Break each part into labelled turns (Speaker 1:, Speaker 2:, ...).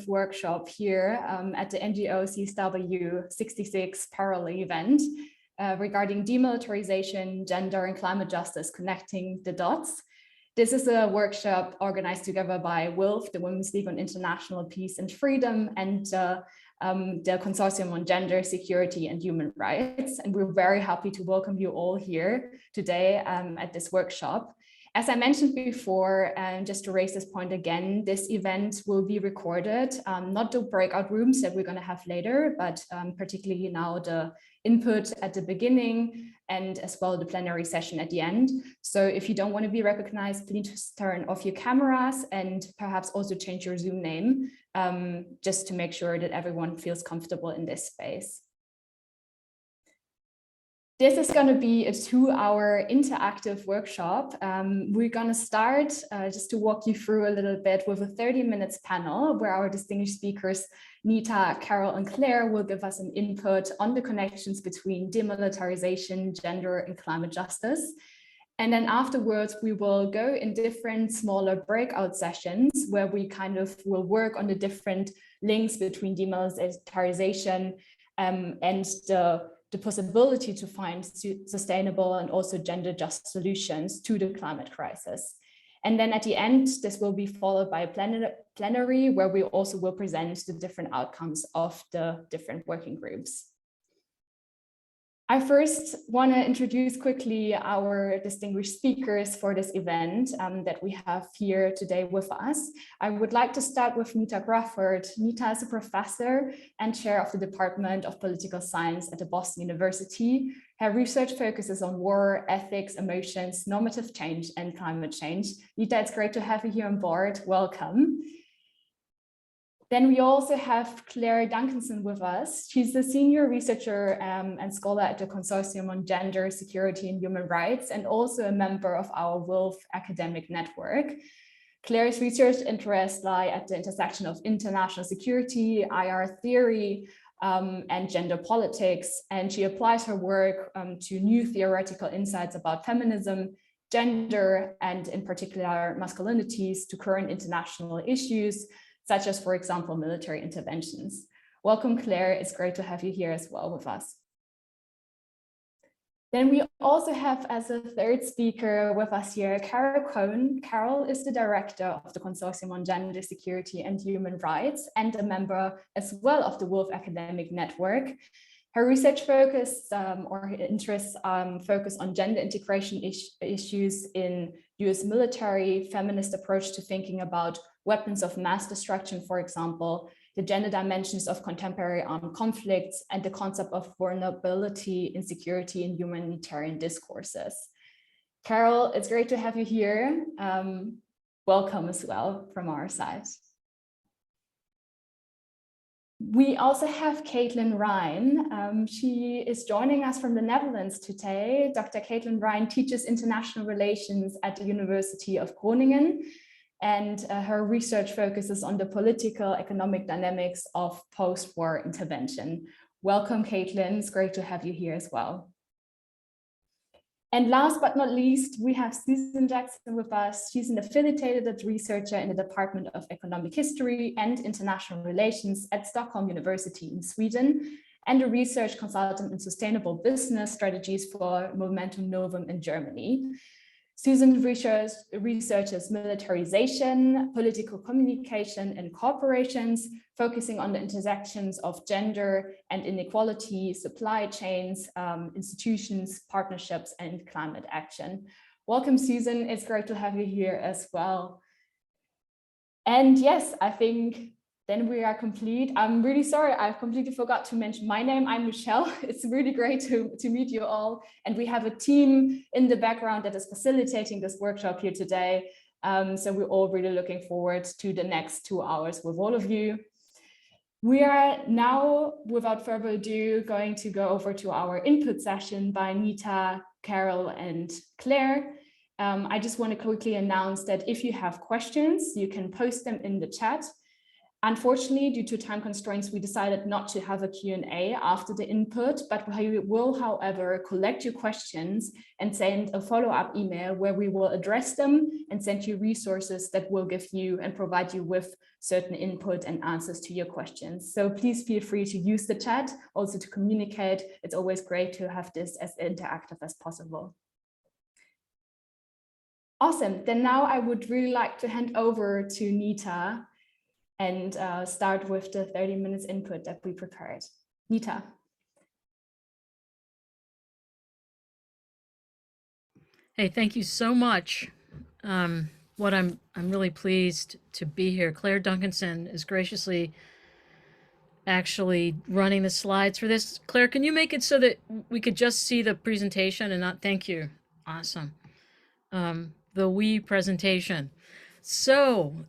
Speaker 1: workshop here at the NGO CSW 66 parallel event regarding demilitarization, gender and climate justice, connecting the dots. This is a workshop organized together by WILPF, the Women's League on International Peace and Freedom, and the Consortium on Gender, Security and Human Rights. And we're very happy to welcome you all here today at this workshop. As I mentioned before, and just to raise this point again, this event will be recorded, not the breakout rooms that we're going to have later, but particularly now the input at the beginning and as well the plenary session at the end. So if you don't want to be recognized, please turn off your cameras and perhaps also change your Zoom name, just to make sure that everyone feels comfortable in this space. This is going to be a 2-hour interactive workshop. We're going to start just to walk you through a little bit with a 30 minutes panel where our distinguished speakers, Neta, Carol, and Claire, will give us an input on the connections between demilitarization, gender, and climate justice. And then afterwards, we will go in different smaller breakout sessions where we kind of will work on the different links between demilitarization and the possibility to find sustainable and also gender just solutions to the climate crisis. And then at the end, this will be followed by a plenary where we also will present the different outcomes of the different working groups. I first want to introduce quickly our distinguished speakers for this event that we have here today with us. I would like to start with Neta Crawford. Neta is a professor and chair of the Department of Political Science at the Boston University. Her research focuses on war, ethics, emotions, normative change, and climate change. Neta, it's great to have you here on board. Welcome. Then we also have Claire Duncanson with us. She's the senior researcher and scholar at the Consortium on Gender, Security and Human Rights, and also a member of our WILPF academic network. Claire's research interests lie at the intersection of international security, IR theory, and gender politics, and she applies her work to new theoretical insights about feminism, gender, and in particular masculinities to current international issues, such as, for example, military interventions. Welcome, Claire. It's great to have you here as well with us. Then we also have as a third speaker with us here, Carol Cohn. Carol is the director of the Consortium on Gender, Security and Human Rights and a member as well of the WILPF academic network. Her research focus or her interests focus on gender integration issues in US military, feminist approach to thinking about weapons of mass destruction, for example, the gender dimensions of contemporary armed conflicts, and the concept of vulnerability, insecurity, and humanitarian discourses. Carol, it's great to have you here. Welcome as well from our side. We also have Caitlin Ryan. She is joining us from the Netherlands today. Dr. Caitlin Ryan teaches international relations at the University of Groningen, and her research focuses on the political economic dynamics of post-war intervention. Welcome, Caitlin. It's great to have you here as well. And last but not least, we have Susan Jackson with us. She's an affiliated researcher in the Department of Economic History and International Relations at Stockholm University in Sweden, and a research consultant in sustainable business strategies for Momentum Novum in Germany. Susan researches militarization, political communication and corporations, focusing on the intersections of gender and inequality, supply chains, institutions, partnerships, and climate action. Welcome, Susan. It's great to have you here as well. And yes, I think then we are complete. I'm really sorry, I completely forgot to mention my name. I'm Michelle. It's really great to meet you all. And we have a team in the background that is facilitating this workshop here today. So we're all really looking forward to the next 2 hours with all of you. We are now, without further ado, going to go over to our input session by Neta, Carol, and Claire. I just want to quickly announce that if you have questions, you can post them in the chat. Unfortunately, due to time constraints, we decided not to have a Q&A after the input, but we will, however, collect your questions and send a follow-up email where we will address them and send you resources that will give you and provide you with certain input and answers to your questions. So please feel free to use the chat also to communicate. It's always great to have this as interactive as possible. Awesome. Then now I would really like to hand over to Neta and start with the 30 minutes input that we prepared. Neta.
Speaker 2: Hey, thank you so much. I'm really pleased to be here. Claire Duncanson is graciously actually running the slides for this. Claire, can you make it so that we could just see the presentation and not? Thank you. Awesome. The we presentation. So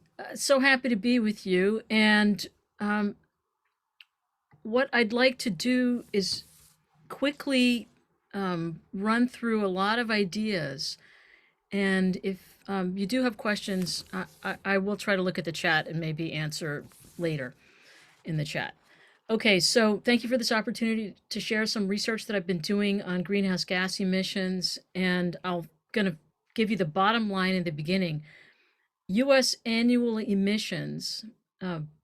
Speaker 2: happy to be with you. And what I'd like to do is quickly run through a lot of ideas. And if you do have questions, I will try to look at the chat and maybe answer later in the chat. Okay, so thank you for this opportunity to share some research that I've been doing on greenhouse gas emissions. And I'm going to give you the bottom line in the beginning. US annual emissions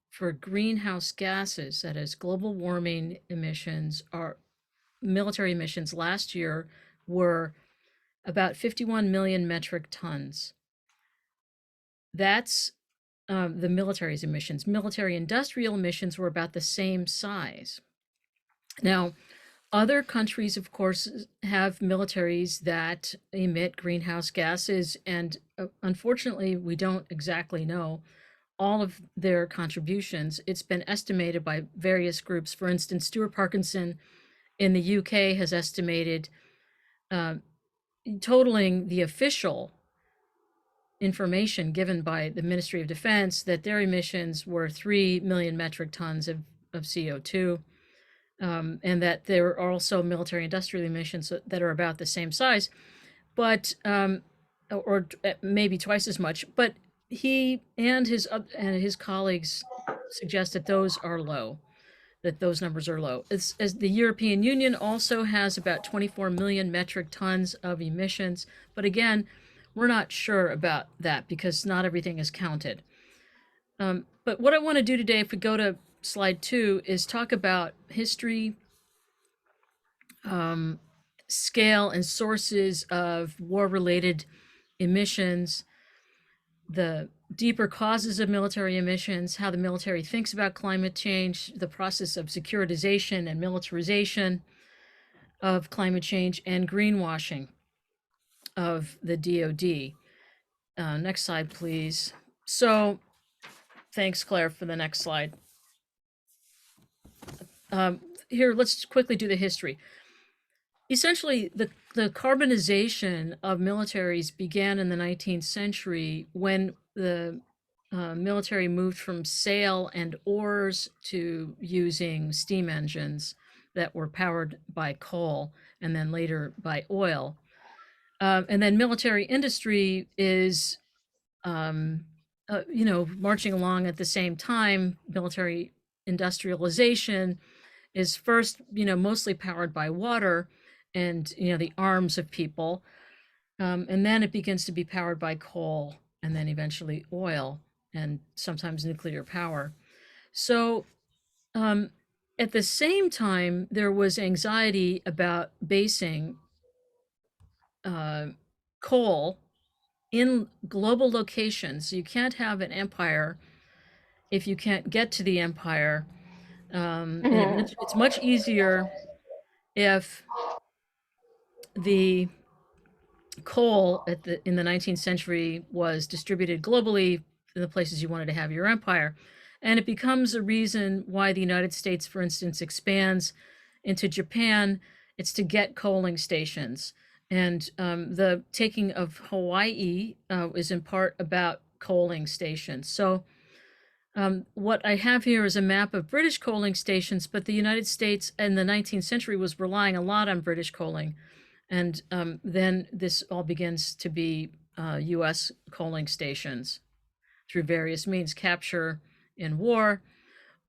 Speaker 2: for greenhouse gases, that is global warming emissions, are military emissions last year were about 51 million metric tons. That's the military's emissions. Military industrial emissions were about the same size. Now, other countries, of course, have militaries that emit greenhouse gases, and unfortunately, we don't exactly know all of their contributions. It's been estimated by various groups. For instance, Stuart Parkinson in the UK has estimated totaling the official information given by the Ministry of Defense that their emissions were 3 million metric tons of CO2, and that there are also military industrial emissions that are about the same size, but or maybe twice as much. But he and his colleagues suggest that those are low, that those numbers are low. As the European Union also has about 24 million metric tons of emissions, but again, we're not sure about that because not everything is counted. But what I want to do today, if we go to slide 2, is talk about history, scale, and sources of war-related emissions, the deeper causes of military emissions, how the military thinks about climate change, the process of securitization and militarization of climate change, and greenwashing of the DoD. Next slide, please. So thanks, Claire, for the next slide. Here, let's quickly do the history. Essentially, the carbonization of militaries began in the 19th century when the military moved from sail and oars to using steam engines that were powered by coal and then later by oil. And then military industry is, marching along at the same time. Military industrialization is first, mostly powered by water and, the arms of people. And then it begins to be powered by coal and then eventually oil and sometimes nuclear power. So at the same time, there was anxiety about basing coal in global locations. You can't have an empire if you can't get to the empire. And it's much easier if the coal in the 19th century was distributed globally in the places you wanted to have your empire. And it becomes a reason why the United States, for instance, expands into Japan. It's to get coaling stations. And the taking of Hawaii is in part about coaling stations. So what I have here is a map of British coaling stations, but the United States in the 19th century was relying a lot on British coaling. And then this all begins to be US coaling stations through various means. Capture in war,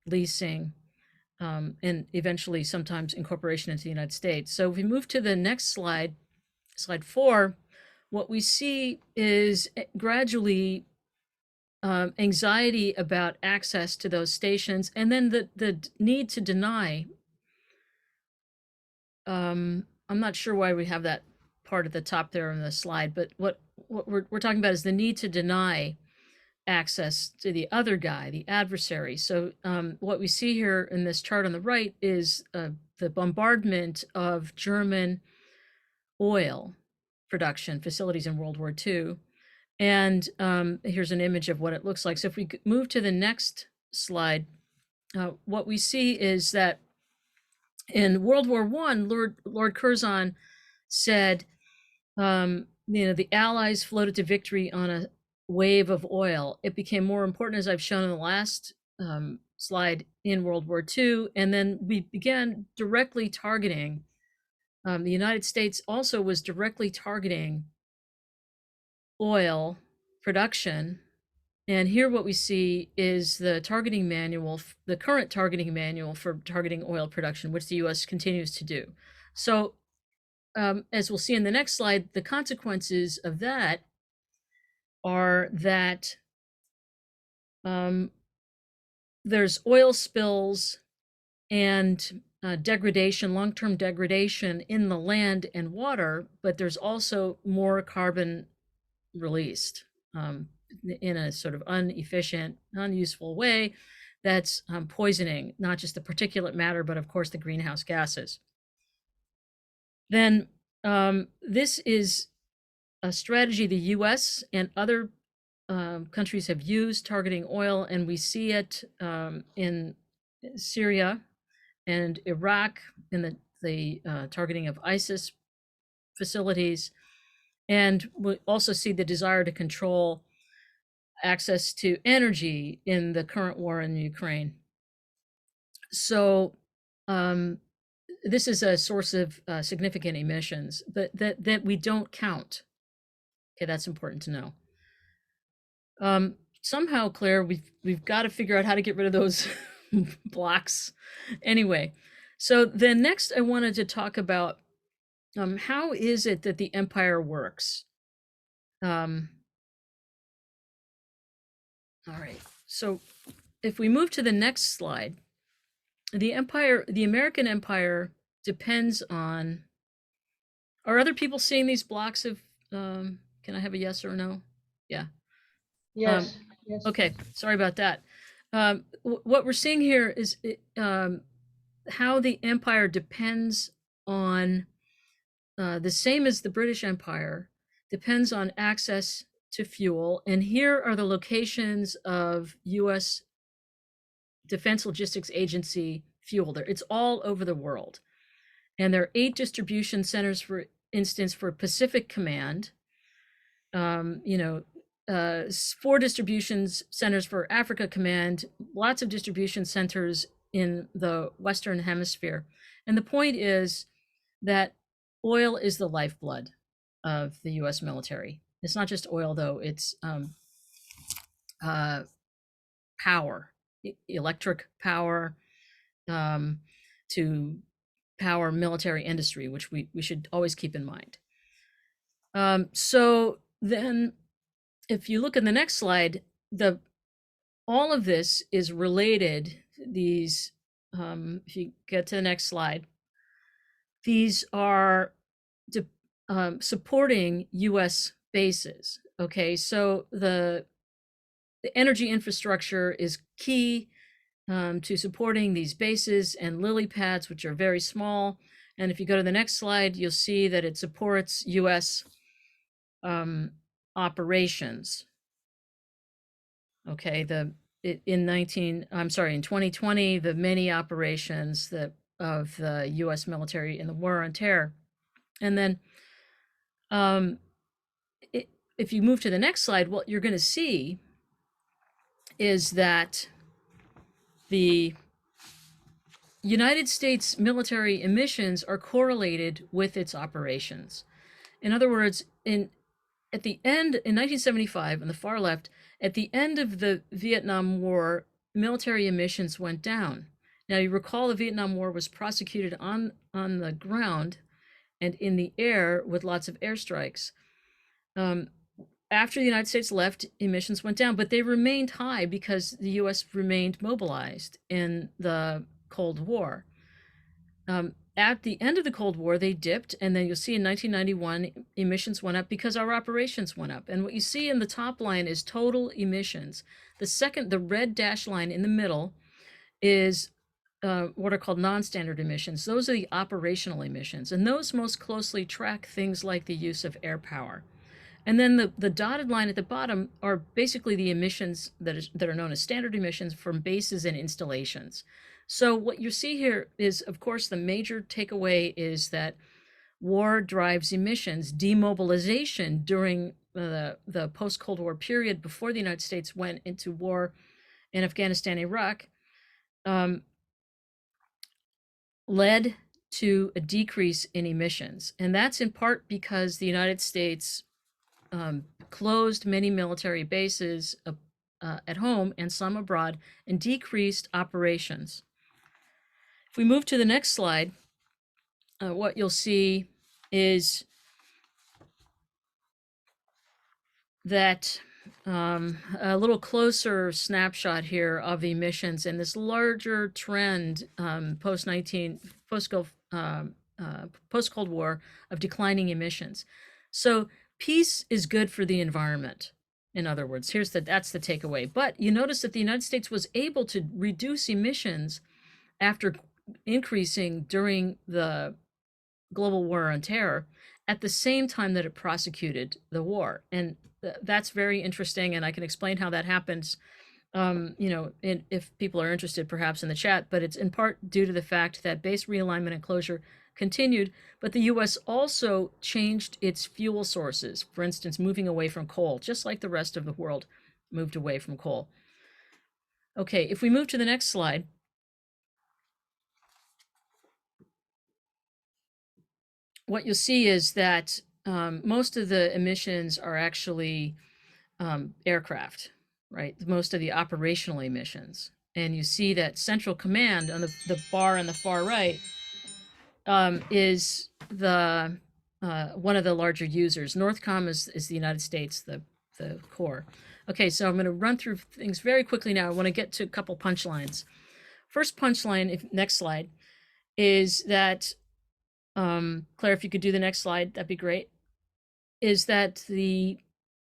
Speaker 2: leasing, and eventually sometimes incorporation into the United States. So if we move to the next slide, slide 4, what we see is gradually anxiety about access to those stations, and then the need to deny. I'm not sure why we have that part at the top there on the slide, but what we're talking about is the need to deny access to the other guy, the adversary. So what we see here in this chart on the right is the bombardment of German oil production facilities in World War II. And here's an image of what it looks like. So if we move to the next slide, what we see is that in World War I, Lord Curzon said, the Allies floated to victory on a wave of oil. It became more important, as I've shown in the last slide, in World War II. And then we began directly targeting, the United States also was directly targeting oil production. And here what we see is the targeting manual, the current targeting manual for targeting oil production, which the US continues to do. So as we'll see in the next slide, the consequences of that are that there's oil spills and degradation, long-term degradation in the land and water, but there's also more carbon released in a sort of inefficient, unuseful way that's poisoning, not just the particulate matter, but of course the greenhouse gases. Then this is a strategy the US and other countries have used, targeting oil, and we see it in Syria and Iraq in the targeting of ISIS facilities. And we also see the desire to control access to energy in the current war in Ukraine. So this is a source of significant emissions, but that we don't count. Okay, that's important to know. Somehow, Claire, we've got to figure out how to get rid of those blocks. Anyway, so then next I wanted to talk about how is it that the empire works? All right, so if we move to the next slide, the American empire depends on, are other people seeing these blocks of, can I have a yes or no? Yeah.
Speaker 3: Yes. Yes.
Speaker 2: Okay, sorry about that. What we're seeing here is how the empire depends on, the same as the British Empire, depends on access to fuel. And here are the locations of US Defense Logistics Agency fuel. It's all over the world. And there are 8 distribution centers, for instance, for Pacific Command, 4 distribution centers for Africa Command, lots of distribution centers in the Western Hemisphere. And the point is that oil is the lifeblood of the US military. It's not just oil, though, it's power, electric power, to power military industry, which we should always keep in mind. So then if you look at the next slide, all of this is related. These, if you get to the next slide, these are supporting US bases. Okay, so the energy infrastructure is key to supporting these bases and lily pads, which are very small. And if you go to the next slide, you'll see that it supports US operations. Okay, in 2020, the many operations of the US military in the war on terror. And then if you move to the next slide, what you're going to see is that the United States military emissions are correlated with its operations. In other words, at the end, in 1975, on the far left, at the end of the Vietnam War, military emissions went down. Now, you recall the Vietnam War was prosecuted on the ground and in the air with lots of airstrikes. After the United States left, emissions went down, but they remained high because the US remained mobilized in the Cold War. At the end of the Cold War, they dipped, and then you'll see in 1991, emissions went up because our operations went up. And what you see in the top line is total emissions. The red dashed line in the middle is what are called non-standard emissions. Those are the operational emissions, and those most closely track things like the use of air power. And then the dotted line at the bottom are basically the emissions that are known as standard emissions from bases and installations. So what you see here is, of course, the major takeaway is that war drives emissions. Demobilization during the post-Cold War period before the United States went into war in Afghanistan, Iraq, led to a decrease in emissions. And that's in part because the United States closed many military bases at home and some abroad and decreased operations. If we move to the next slide, what you'll see is that a little closer snapshot here of emissions and this larger trend post-Cold War of declining emissions. So peace is good for the environment. In other words, that's the takeaway. But you notice that the United States was able to reduce emissions after increasing during the global war on terror at the same time that it prosecuted the war. And that's very interesting, and I can explain how that happens, if people are interested, perhaps in the chat, but it's in part due to the fact that base realignment and closure continued, but the US also changed its fuel sources, for instance, moving away from coal, just like the rest of the world moved away from coal. Okay, if we move to the next slide, what you'll see is that most of the emissions are actually aircraft, right? Most of the operational emissions. And you see that Central Command on the bar on the far right is the one of the larger users. Northcom is the United States, the core. Okay, so I'm going to run through things very quickly now. I want to get to a couple punchlines. First punchline, next slide, is that Claire, if you could do the next slide, that'd be great. Is that the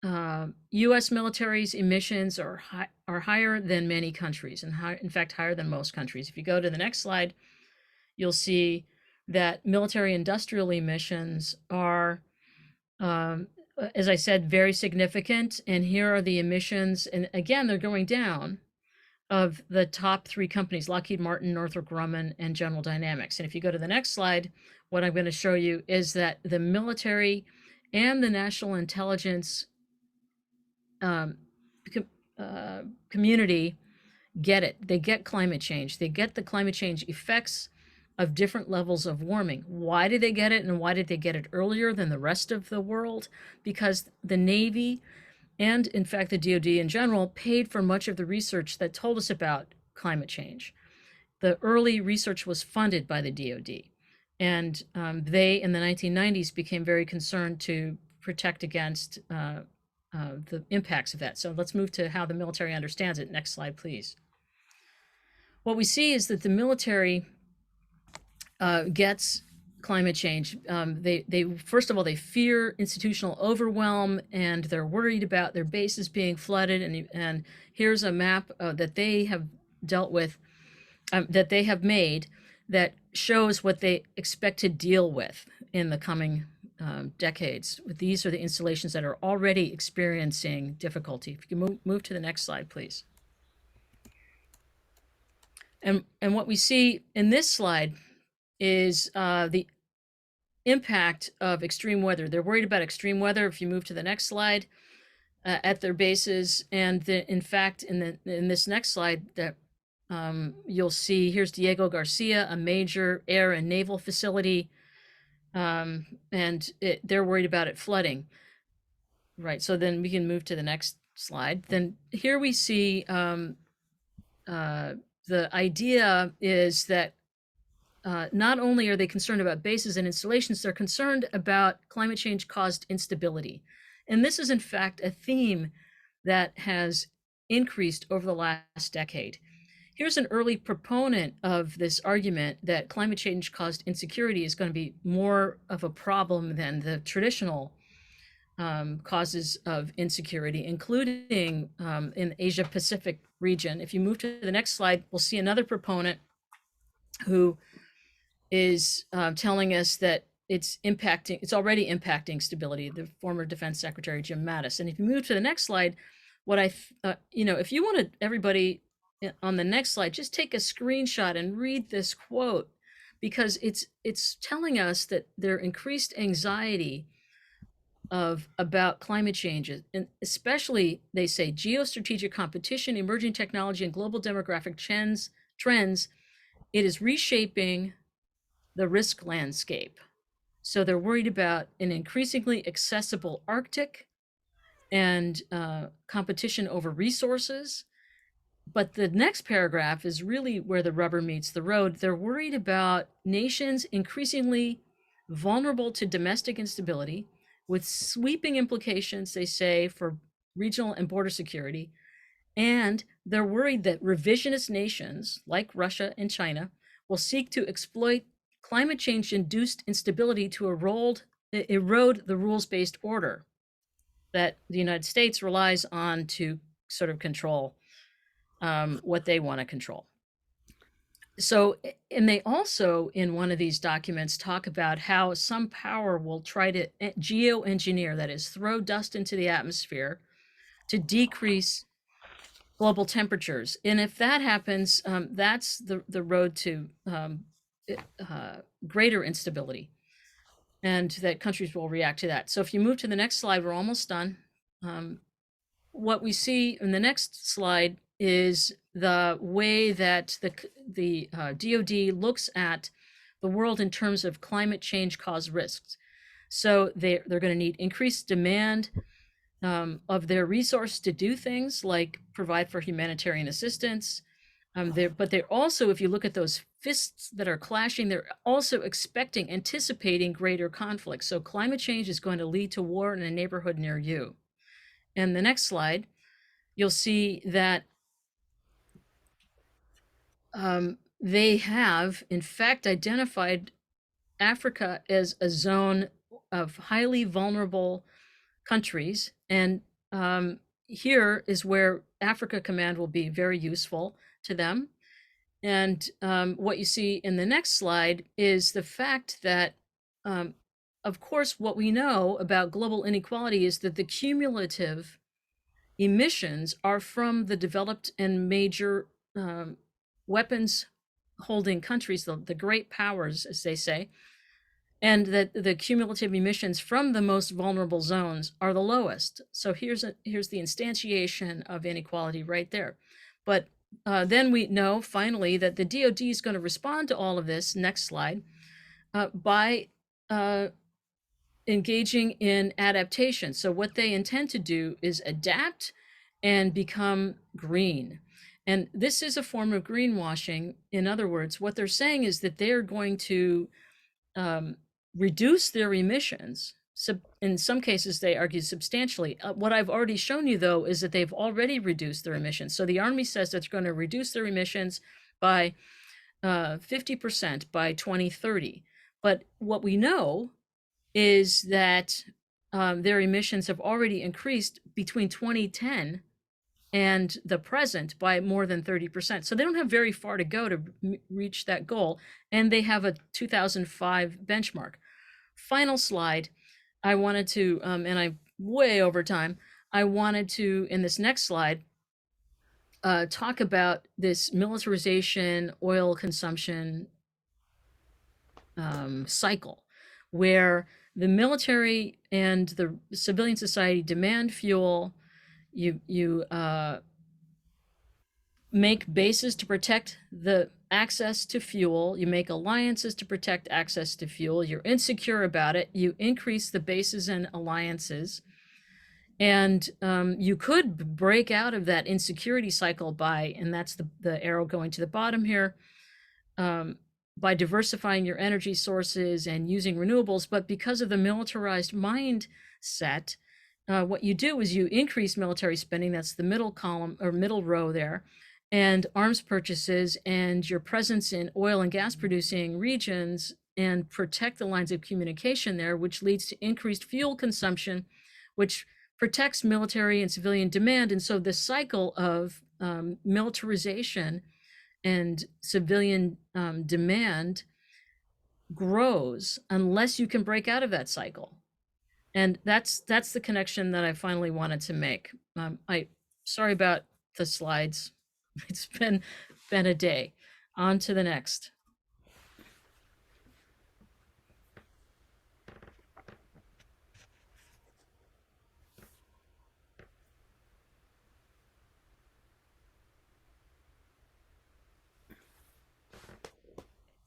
Speaker 2: U.S. military's emissions are higher than many countries, and in fact, higher than most countries. If you go to the next slide, you'll see that military industrial emissions are, as I said, very significant. And here are the emissions, and again, they're going down, of the top 3 companies: Lockheed Martin, Northrop Grumman, and General Dynamics. And if you go to the next slide, what I'm going to show you is that the military and the national intelligence community get it. They get climate change. They get the climate change effects of different levels of warming. Why did they get it, and why did they get it earlier than the rest of the world? Because the Navy and, in fact, the DoD in general paid for much of the research that told us about climate change. The early research was funded by the DoD, and they, in the 1990s, became very concerned to protect against the impacts of that. So let's move to how the military understands it. Next slide, please. What we see is that the military gets climate change. They first of all, they fear institutional overwhelm, and they're worried about their bases being flooded. And here's a map that they have dealt with, that they have made, that shows what they expect to deal with in the coming decades. These are the installations that are already experiencing difficulty. If you can move to the next slide, please. And what we see in this slide is the impact of extreme weather. They're worried about extreme weather. If you move to the next slide, at their bases, and in fact, in this next slide, that you'll see, here's Diego Garcia, a major air and naval facility, and they're worried about it flooding. Right. So then we can move to the next slide. Then here we see the idea is that not only are they concerned about bases and installations, they're concerned about climate change caused instability. And this is in fact a theme that has increased over the last decade. Here's an early proponent of this argument that climate change caused insecurity is going to be more of a problem than the traditional causes of insecurity, including in the Asia Pacific region. If you move to the next slide, we'll see another proponent who is telling us that it's already impacting stability, the former Defense Secretary Jim Mattis. And if you move to the next slide, what if you wanted everybody on the next slide, just take a screenshot and read this quote, because it's telling us that their increased anxiety about climate change, and especially, they say, geostrategic competition, emerging technology, and global demographic trends, it is reshaping the risk landscape. So they're worried about an increasingly accessible Arctic and competition over resources. But the next paragraph is really where the rubber meets the road. They're worried about nations increasingly vulnerable to domestic instability, with sweeping implications, they say, for regional and border security. And they're worried that revisionist nations like Russia and China will seek to exploit climate change-induced instability to erode the rules-based order that the United States relies on to sort of control what they want to control. So, and they also, in one of these documents, talk about how some power will try to geoengineer, that is, throw dust into the atmosphere to decrease global temperatures. And if that happens, that's the road to greater instability, and that countries will react to that. So if you move to the next slide, we're almost done. What we see in the next slide is the way that the DoD looks at the world in terms of climate change caused risks. So they're going to need increased demand of their resource to do things like provide for humanitarian assistance. But they're also, if you look at those fists that are clashing, they're also anticipating greater conflict. So climate change is going to lead to war in a neighborhood near you. And the next slide, you'll see that they have, in fact, identified Africa as a zone of highly vulnerable countries. And here is where Africa Command will be very useful to them. And what you see in the next slide is the fact that, of course, what we know about global inequality is that the cumulative emissions are from the developed and major weapons holding countries, the great powers, as they say, and that the cumulative emissions from the most vulnerable zones are the lowest. So here's the instantiation of inequality right there. But then we know finally that the DoD is going to respond to all of this, next slide, by engaging in adaptation. So what they intend to do is adapt and become green. And this is a form of greenwashing. In other words, what they're saying is that they're going to reduce their emissions. So in some cases, they argue substantially. What I've already shown you, though, is that they've already reduced their emissions. So the Army says that they're going to reduce their emissions by 50% by 2030. But what we know is that their emissions have already increased between 2010 and the present by more than 30%. So they don't have very far to go to reach that goal. And they have a 2005 benchmark. Final slide. I wanted to, and I'm way over time, I wanted to, in this next slide, talk about this militarization, oil consumption cycle, where the military and the civilian society demand fuel. You make bases to protect the access to fuel. You make alliances to protect access to fuel. You're insecure about it. You increase the bases and alliances. And you could break out of that insecurity cycle by, and that's the arrow going to the bottom here, by diversifying your energy sources and using renewables. But because of the militarized mindset, what you do is you increase military spending, that's the middle column or middle row there, and arms purchases and your presence in oil and gas producing regions, and protect the lines of communication there, which leads to increased fuel consumption, which protects military and civilian demand. And so this cycle of militarization and civilian demand grows unless you can break out of that cycle. And that's the connection that I finally wanted to make. Sorry about the slides. It's been a day. On to the next.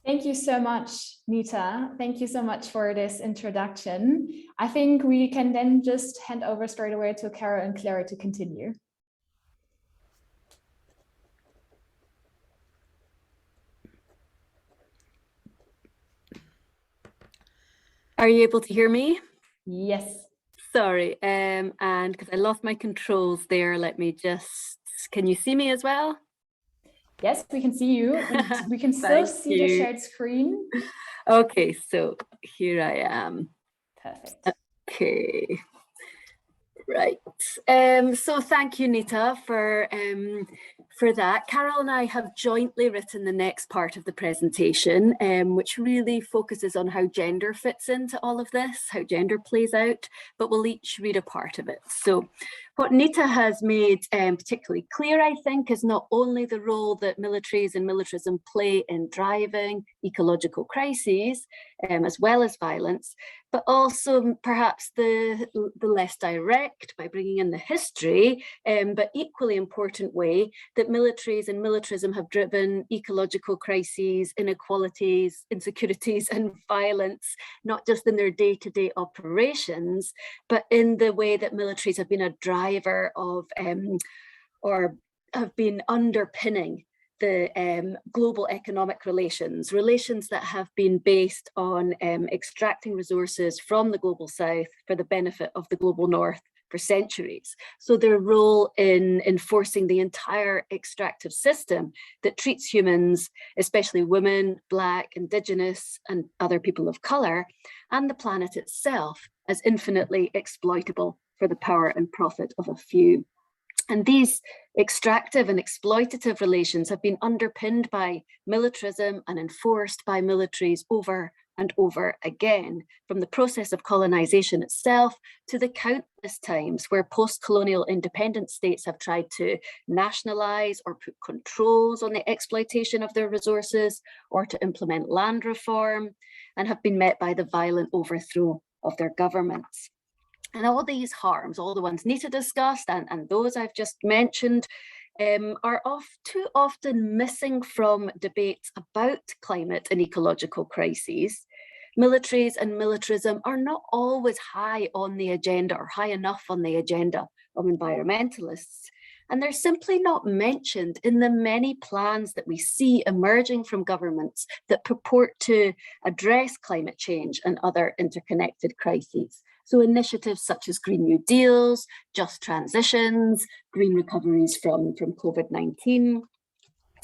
Speaker 1: Thank you so much, Neta. Thank you so much for this introduction. I think we can then just hand over straight away to Carol and Clara to continue.
Speaker 4: Are you able to hear me?
Speaker 1: Yes.
Speaker 4: Sorry, and because I lost my controls there, let me just, can you see me as well?
Speaker 1: Yes, we can see you. We can still see the shared screen.
Speaker 4: Okay, so here I am.
Speaker 1: Perfect.
Speaker 4: Okay. Right. So thank you, Neta, for that. Carol and I have jointly written the next part of the presentation, which really focuses on how gender fits into all of this, how gender plays out, but we'll each read a part of it. So what Neta has made particularly clear, I think, is not only the role that militaries and militarism play in driving ecological crises, as well as violence, but also perhaps the less direct, by bringing in the history, but equally important way that militaries and militarism have driven ecological crises, inequalities, insecurities, and violence, not just in their day-to-day operations, but in the way that militaries have been a driver of, or have been underpinning the global economic relations that have been based on extracting resources from the global south for the benefit of the global north for centuries. So their role in enforcing the entire extractive system that treats humans, especially women, Black, Indigenous, and other people of colour, and the planet itself as infinitely exploitable for the power and profit of a few. And these extractive and exploitative relations have been underpinned by militarism and enforced by militaries over and over again, from the process of colonization itself to the countless times where post-colonial independent states have tried to nationalize or put controls on the exploitation of their resources, or to implement land reform, and have been met by the violent overthrow of their governments. And all these harms, all the ones Neta discussed and those I've just mentioned, are too often missing from debates about climate and ecological crises. Militaries and militarism are not always high on the agenda, or high enough on the agenda of environmentalists. And they're simply not mentioned in the many plans that we see emerging from governments that purport to address climate change and other interconnected crises. So initiatives such as Green New Deals, just transitions, green recoveries from COVID-19.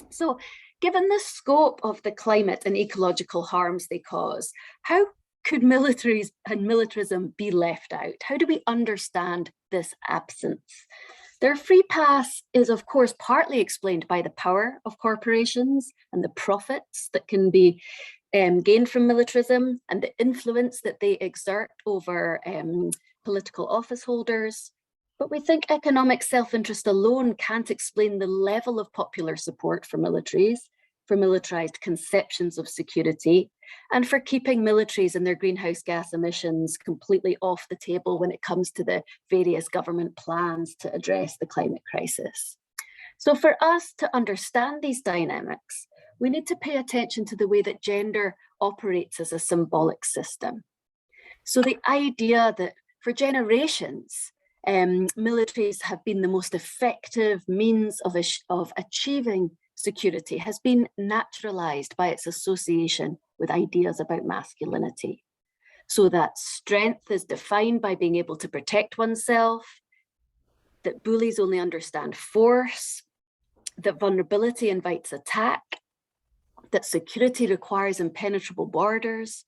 Speaker 4: So given the scope of the climate and ecological harms they cause, how could militaries and militarism be left out? How do we understand this absence? Their free pass is, of course, partly explained by the power of corporations and the profits that can be gained from militarism, and the influence that they exert over political office holders. But we think economic self-interest alone can't explain the level of popular support for militaries, for militarized conceptions of security, and for keeping militaries and their greenhouse gas emissions completely off the table when it comes to the various government plans to address the climate crisis. So for us to understand these dynamics, we need to pay attention to the way that gender operates as a symbolic system. So the idea that for generations, militaries have been the most effective means of achieving security, has been naturalized by its association with ideas about masculinity. So that strength is defined by being able to protect oneself, that bullies only understand force, that vulnerability invites attack, that security requires impenetrable borders,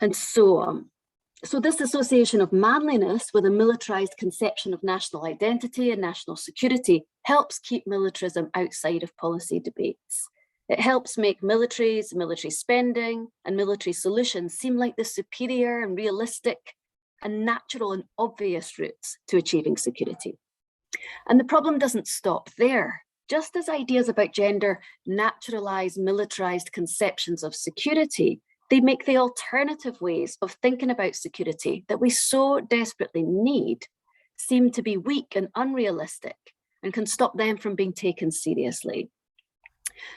Speaker 4: and so on. So this association of manliness with a militarized conception of national identity and national security helps keep militarism outside of policy debates. It helps make militaries, military spending, and military solutions seem like the superior and realistic and natural and obvious routes to achieving security. And the problem doesn't stop there. Just as ideas about gender naturalize militarized conceptions of security, they make the alternative ways of thinking about security that we so desperately need seem to be weak and unrealistic and can stop them from being taken seriously.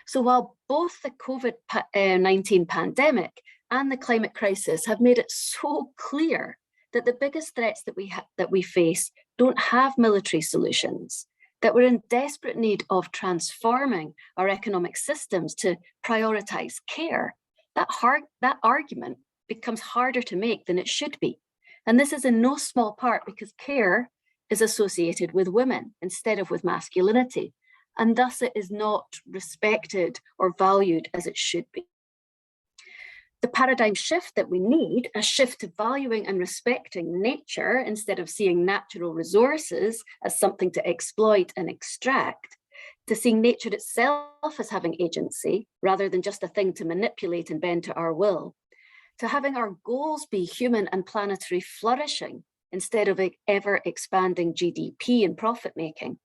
Speaker 4: So while both the COVID-19 pandemic and the climate crisis have made it so clear that the biggest threats that we face don't have military solutions, that we're in desperate need of transforming our economic systems to prioritize care, that argument becomes harder to make than it should be. And this is in no small part because care is associated with women instead of with masculinity, and thus it is not respected or valued as it should be. The paradigm shift that we need, a shift to valuing and respecting nature instead of seeing natural resources as something to exploit and extract, to seeing nature itself as having agency rather than just a thing to manipulate and bend to our will, to having our goals be human and planetary flourishing instead of ever expanding GDP and profit making.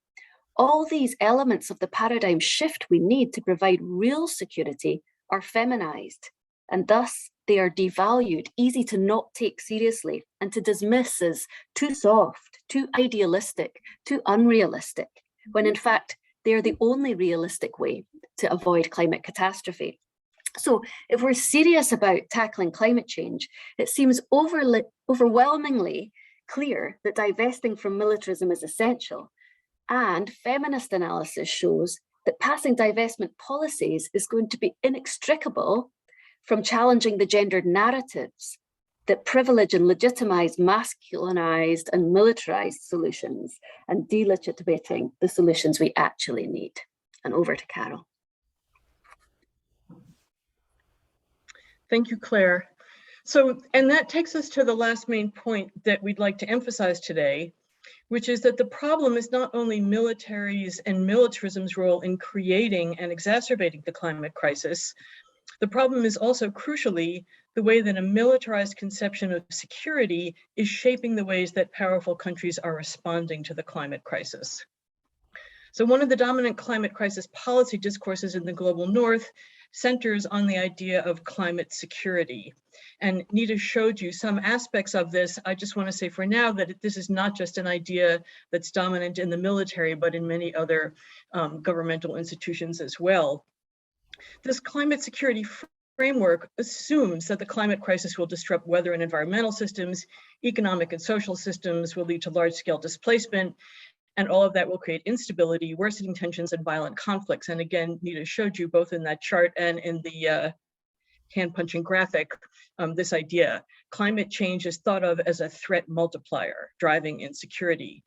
Speaker 4: All these elements of the paradigm shift we need to provide real security are feminized, and thus they are devalued, easy to not take seriously and to dismiss as too soft, too idealistic, too unrealistic, when in fact they are the only realistic way to avoid climate catastrophe. So if we're serious about tackling climate change, it seems overwhelmingly clear that divesting from militarism is essential. And feminist analysis shows that passing divestment policies is going to be inextricable from challenging the gendered narratives that privilege and legitimize masculinized and militarized solutions and delegitimating the solutions we actually need. And over to Carol.
Speaker 3: Thank you, Claire. So, and that takes us to the last main point that we'd like to emphasize today, which is that the problem is not only militaries and militarism's role in creating and exacerbating the climate crisis. The problem is also, crucially, the way that a militarized conception of security is shaping the ways that powerful countries are responding to the climate crisis. So one of the dominant climate crisis policy discourses in the global north centers on the idea of climate security. And Neta showed you some aspects of this. I just want to say for now that this is not just an idea that's dominant in the military, but in many other governmental institutions as well. This climate security framework assumes that the climate crisis will disrupt weather and environmental systems, economic and social systems, will lead to large-scale displacement, and all of that will create instability, worsening tensions, and violent conflicts. And again, Neta showed you both in that chart and in the hand-punching graphic, this idea. Climate change is thought of as a threat multiplier, driving insecurity.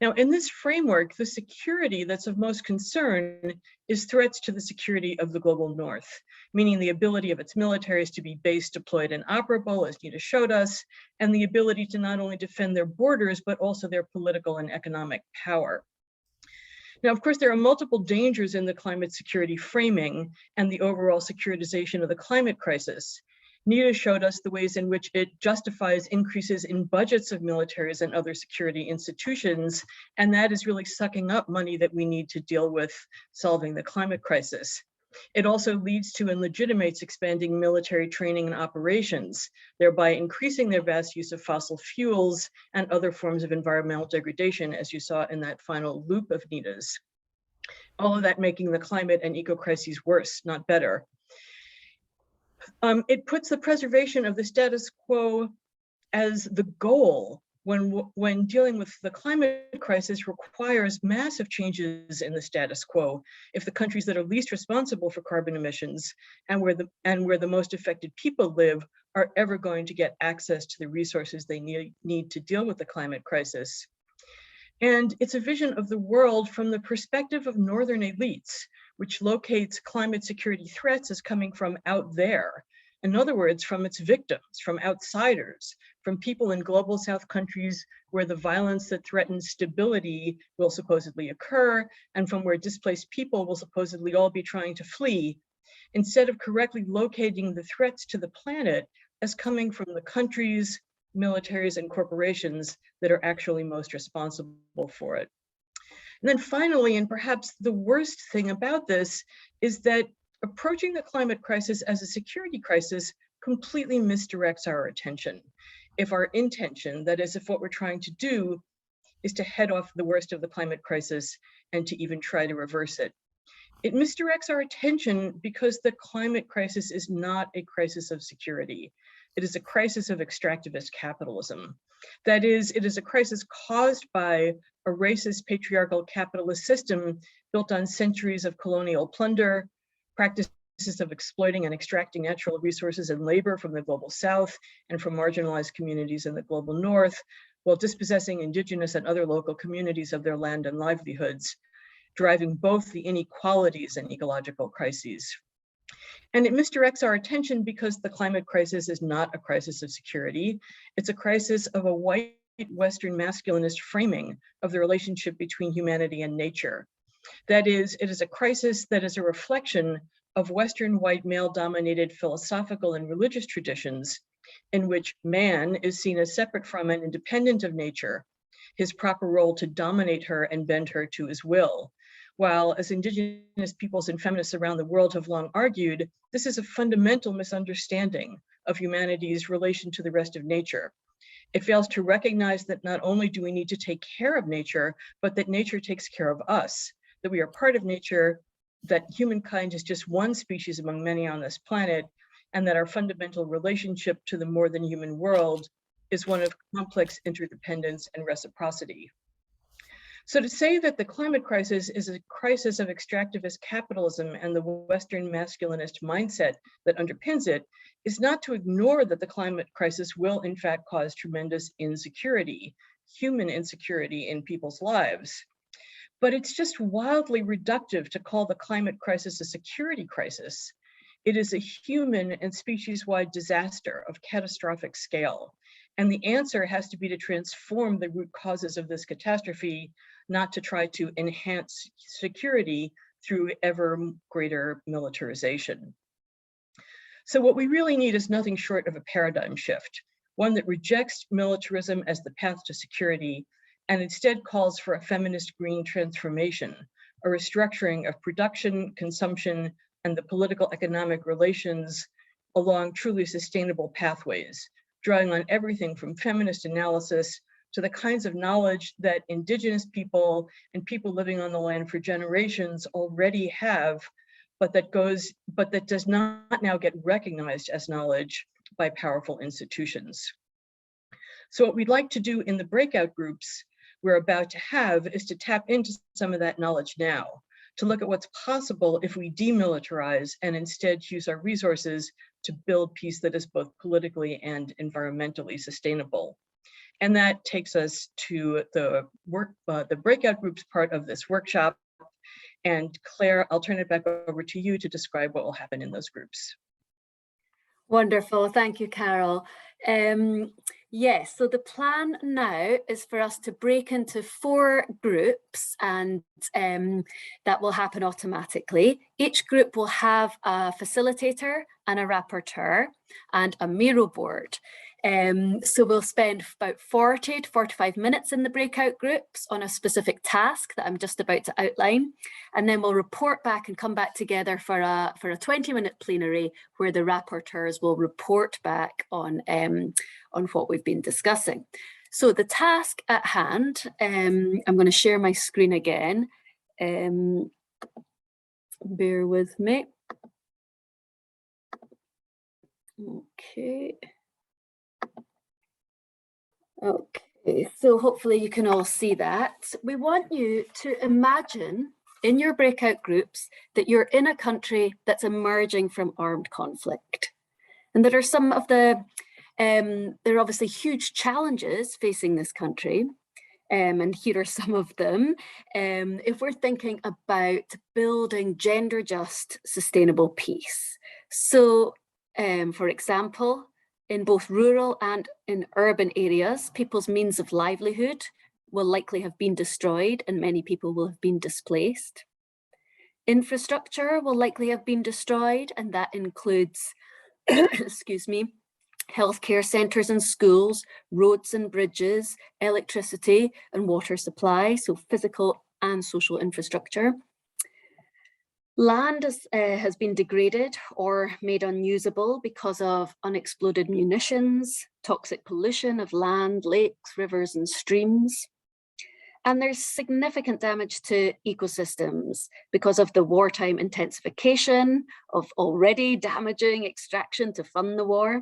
Speaker 3: Now, in this framework, the security that's of most concern is threats to the security of the global north, meaning the ability of its militaries to be based, deployed, and operable, as Neta showed us, and the ability to not only defend their borders, but also their political and economic power. Now, of course, there are multiple dangers in the climate security framing and the overall securitization of the climate crisis. Neta showed us the ways in which it justifies increases in budgets of militaries and other security institutions, and that is really sucking up money that we need to deal with solving the climate crisis. It also leads to and legitimates expanding military training and operations, thereby increasing their vast use of fossil fuels and other forms of environmental degradation, as you saw in that final loop of Neta's. All of that making the climate and eco-crises worse, not better. It puts the preservation of the status quo as the goal when dealing with the climate crisis requires massive changes in the status quo if the countries that are least responsible for carbon emissions and where the most affected people live are ever going to get access to the resources they need to deal with the climate crisis. And it's a vision of the world from the perspective of northern elites, which locates climate security threats as coming from out there. In other words, from its victims, from outsiders, from people in global south countries where the violence that threatens stability will supposedly occur, and from where displaced people will supposedly all be trying to flee, instead of correctly locating the threats to the planet as coming from the countries, militaries, and corporations that are actually most responsible for it. And then finally, and perhaps the worst thing about this, is that approaching the climate crisis as a security crisis completely misdirects our attention. If our intention, that is, if what we're trying to do is to head off the worst of the climate crisis and to even try to reverse it. It misdirects our attention because the climate crisis is not a crisis of security. It is a crisis of extractivist capitalism. That is, it is a crisis caused by a racist patriarchal capitalist system built on centuries of colonial plunder, practices of exploiting and extracting natural resources and labor from the global south and from marginalized communities in the global north, while dispossessing indigenous and other local communities of their land and livelihoods, driving both the inequalities and ecological crises. And it misdirects our attention because the climate crisis is not a crisis of security. It's a crisis of a white Western masculinist framing of the relationship between humanity and nature. That is, it is a crisis that is a reflection of Western white male-dominated philosophical and religious traditions in which man is seen as separate from and independent of nature, his proper role to dominate her and bend her to his will. While, as indigenous peoples and feminists around the world have long argued, this is a fundamental misunderstanding of humanity's relation to the rest of nature. It fails to recognize that not only do we need to take care of nature, but that nature takes care of us, that we are part of nature, that humankind is just one species among many on this planet, and that our fundamental relationship to the more than human world is one of complex interdependence and reciprocity. So to say that the climate crisis is a crisis of extractivist capitalism and the Western masculinist mindset that underpins it is not to ignore that the climate crisis will in fact cause tremendous insecurity, human insecurity in people's lives. But it's just wildly reductive to call the climate crisis a security crisis. It is a human and species-wide disaster of catastrophic scale. And the answer has to be to transform the root causes of this catastrophe, not to try to enhance security through ever greater militarization. So what we really need is nothing short of a paradigm shift, one that rejects militarism as the path to security and instead calls for a feminist green transformation, a restructuring of production, consumption, and the political economic relations along truly sustainable pathways, drawing on everything from feminist analysis to the kinds of knowledge that indigenous people and people living on the land for generations already have, but that does not now get recognized as knowledge by powerful institutions. So what we'd like to do in the breakout groups we're about to have is to tap into some of that knowledge now, to look at what's possible if we demilitarize and instead use our resources to build peace that is both politically and environmentally sustainable. And that takes us to the breakout groups part of this workshop. And Claire, I'll turn it back over to you to describe what will happen in those groups.
Speaker 4: Wonderful, thank you, Carol. Yes, so the plan now is for us to break into 4 groups, and that will happen automatically. Each group will have a facilitator and a rapporteur and a Miro board. So we'll spend about 40 to 45 minutes in the breakout groups on a specific task that I'm just about to outline. And then we'll report back and come back together for a 20-minute plenary where the rapporteurs will report back on what we've been discussing. So the task at hand, I'm going to share my screen again. Bear with me. Okay. Okay, So hopefully you can all see that. We want you to imagine in your breakout groups that you're in a country that's emerging from armed conflict. And there are some of the, there are obviously huge challenges facing this country. And here are some of them. If we're thinking about building gender just, sustainable peace. So, for example, in both rural and in urban areas, people's means of livelihood will likely have been destroyed and many people will have been displaced. Infrastructure will likely have been destroyed, and that includes, excuse me, healthcare centres and schools, roads and bridges, electricity and water supply, so physical and social infrastructure. Land has been degraded or made unusable because of unexploded munitions, toxic pollution of land, lakes, rivers and streams. And there's significant damage to ecosystems because of the wartime intensification of already damaging extraction to fund the war,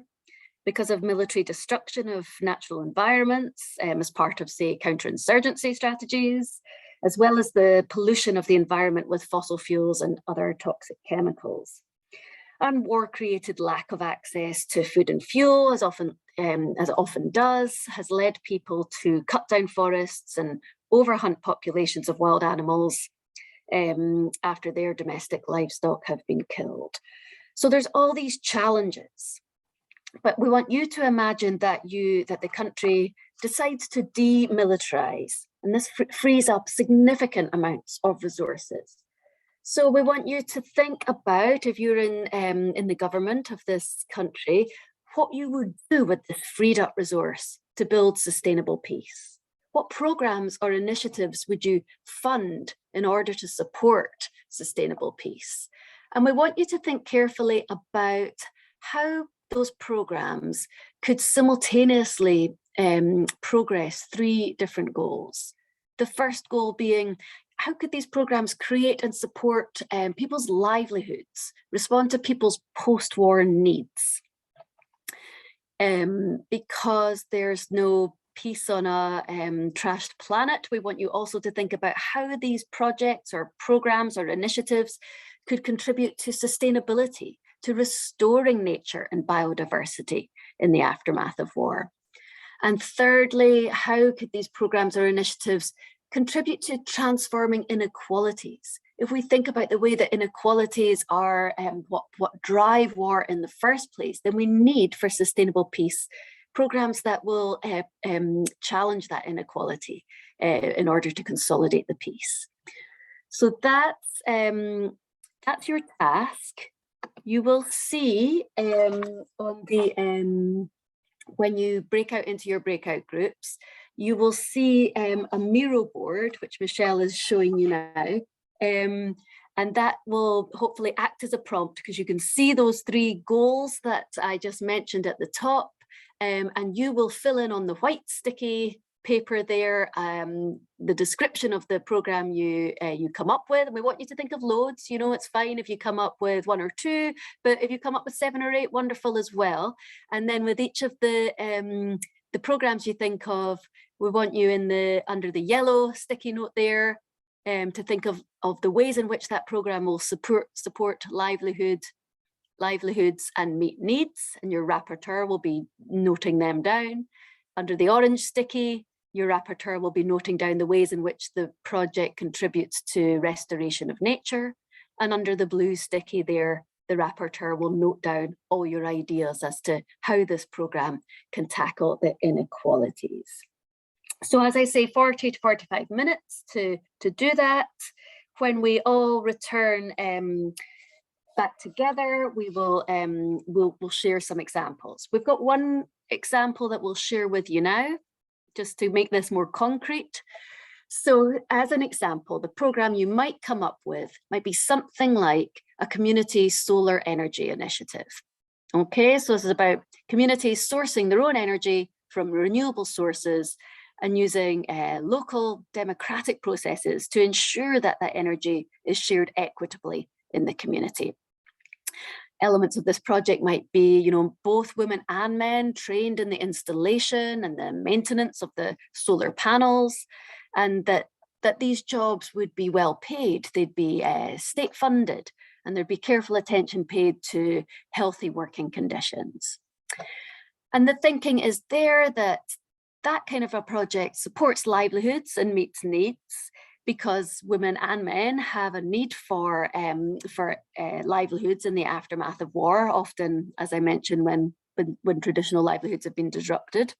Speaker 4: because of military destruction of natural environments as part of, say, counterinsurgency strategies, as well as the pollution of the environment with fossil fuels and other toxic chemicals. And war-created lack of access to food and fuel, as it often does, has led people to cut down forests and overhunt populations of wild animals after their domestic livestock have been killed. So there's all these challenges. But we want you to imagine that the country decides to demilitarize, and this frees up significant amounts of resources. So we want you to think about, if you're in the government of this country, what you would do with this freed up resource to build sustainable peace. What programs or initiatives would you fund in order to support sustainable peace? And we want you to think carefully about how those programs could simultaneously progress three different goals. The first goal being, how could these programs create and support people's livelihoods, respond to people's post-war needs? Because there's no peace on a trashed planet, we want you also to think about how these projects or programs or initiatives could contribute to sustainability, to restoring nature and biodiversity in the aftermath of war. And thirdly, how could these programs or initiatives contribute to transforming inequalities? If we think about the way that inequalities are what drive war in the first place, then we need for sustainable peace programs that will challenge that inequality in order to consolidate the peace. So that's your task. You will see on the when you break out into your breakout groups, you will see a Miro board, which Michelle is showing you now. And that will hopefully act as a prompt, because you can see those three goals that I just mentioned at the top. And you will fill in on the white sticky paper there the description of the program you come up with. And we want you to think of loads. You know, it's fine if you come up with one or two, but if you come up with 7 or 8, wonderful as well. And then with each of the programs you think of, we want you under the yellow sticky note there to think of the ways in which that program will support livelihoods and meet needs, and your rapporteur will be noting them down. Under the orange sticky, your rapporteur will be noting down the ways in which the project contributes to restoration of nature. And under the blue sticky there, the rapporteur will note down all your ideas as to how this program can tackle the inequalities. So as I say, 40 to 45 minutes to do that. When we all return back together, we will we'll share some examples. We've got one example that we'll share with you now, just to make this more concrete. So as an example, the program you might come up with might be something like a community solar energy initiative. Okay, so this is about communities sourcing their own energy from renewable sources and using local democratic processes to ensure that that energy is shared equitably in the community. Elements of this project might be, you know, both women and men trained in the installation and the maintenance of the solar panels, and that these jobs would be well paid. They'd be state funded, and there'd be careful attention paid to healthy working conditions. And the thinking is there that kind of a project supports livelihoods and meets needs, because women and men have a need for livelihoods in the aftermath of war, often, as I mentioned, when traditional livelihoods have been disrupted.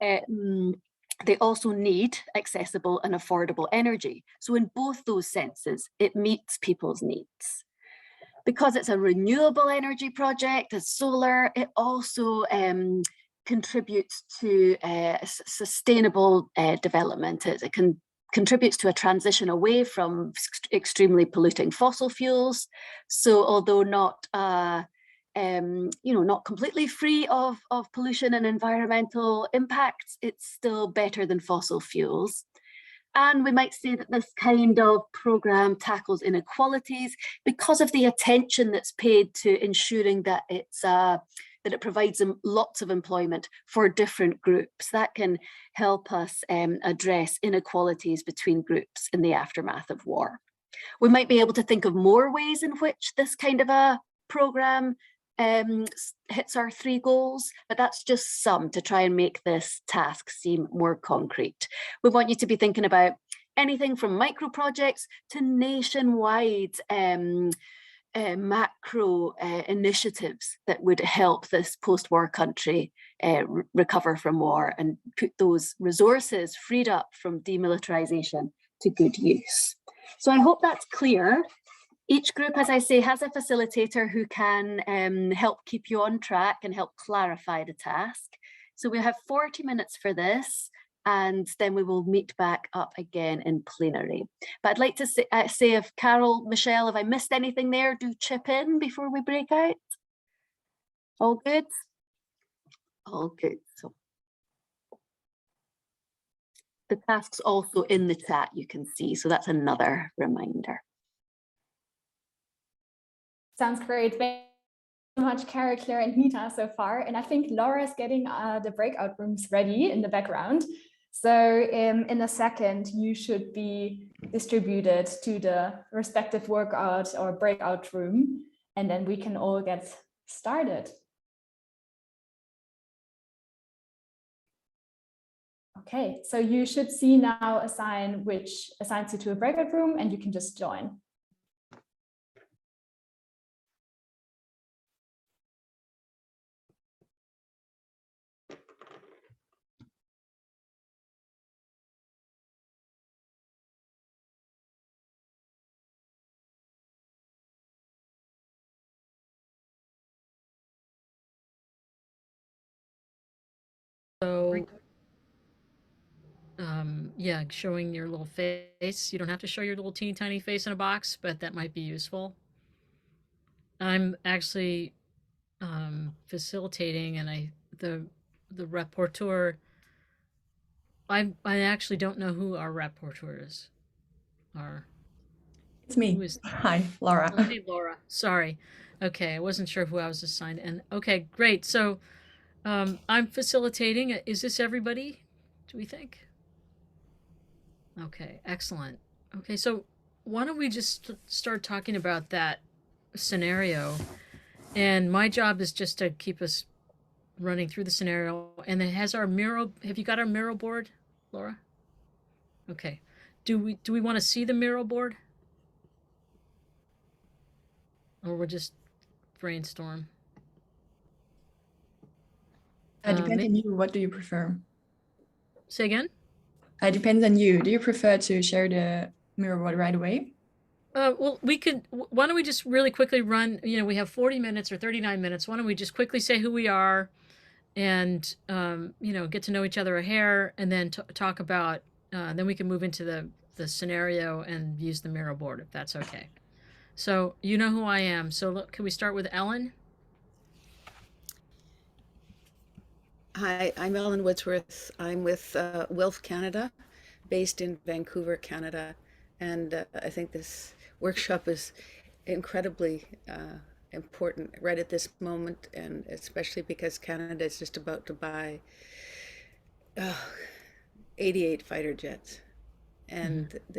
Speaker 4: They also need accessible and affordable energy. So in both those senses, it meets people's needs. Because it's a renewable energy project, as solar, it also contributes to sustainable development. It contributes to a transition away from extremely polluting fossil fuels. So although not, you know, not completely free of pollution and environmental impacts, it's still better than fossil fuels. And we might say that this kind of program tackles inequalities because of the attention that's paid to ensuring that it provides them lots of employment for different groups. That can help us address inequalities between groups in the aftermath of war. We might be able to think of more ways in which this kind of a program hits our 3 goals, but that's just some to try and make this task seem more concrete. We want you to be thinking about anything from micro projects to nationwide macro initiatives that would help this post-war country recover from war and put those resources freed up from demilitarization to good use. So I hope that's clear. Each group, as I say, has a facilitator who can help keep you on track and help clarify the task. So we have 40 minutes for this, and then we will meet back up again in plenary. But I'd like to say if Carol, Michelle, if I missed anything there, do chip in before we break out. All good? All good. So the task's also in the chat, you can see, so that's another reminder.
Speaker 1: Sounds great. Thank you so much, Carol, Claire, and Neta so far. And I think Laura's getting the breakout rooms ready in the background. So in a second, you should be distributed to the respective workout or breakout room, and then we can all get started. Okay, so you should see now a sign which assigns you to a breakout room, and you can just join.
Speaker 2: So, yeah, showing your little face. You don't have to show your little teeny tiny face in a box, but that might be useful. I'm actually facilitating, and the rapporteur. I actually don't know who our rapporteurs are.
Speaker 5: It's me. Hi, Laura.
Speaker 2: Oh, hey, Laura. Sorry. Okay, I wasn't sure who I was assigned. And okay, great. So I'm facilitating. Is this everybody, do we think? Okay, excellent. Okay, so why don't we just start talking about that scenario? And my job is just to keep us running through the scenario. And it has our Miro. Have you got our Miro board, Laura? Okay. Do we want to see the Miro board? Or we'll just brainstorm?
Speaker 5: Depends on you. What do you prefer?
Speaker 2: Say again?
Speaker 5: Depends on you. Do you prefer to share the Miro board right away?
Speaker 2: Well, we could. Why don't we just really quickly run? You know, we have 40 minutes or 39 minutes. Why don't we just quickly say who we are, and you know, get to know each other a hair, and then talk about. Then we can move into the scenario and use the Miro board if that's okay. So you know who I am. So look, can we start with Ellen?
Speaker 6: Hi, I'm Ellen Woodsworth. I'm with WILPF Canada, based in Vancouver, Canada. And I think this workshop is incredibly important right at this moment, and especially because Canada is just about to buy 88 fighter jets, and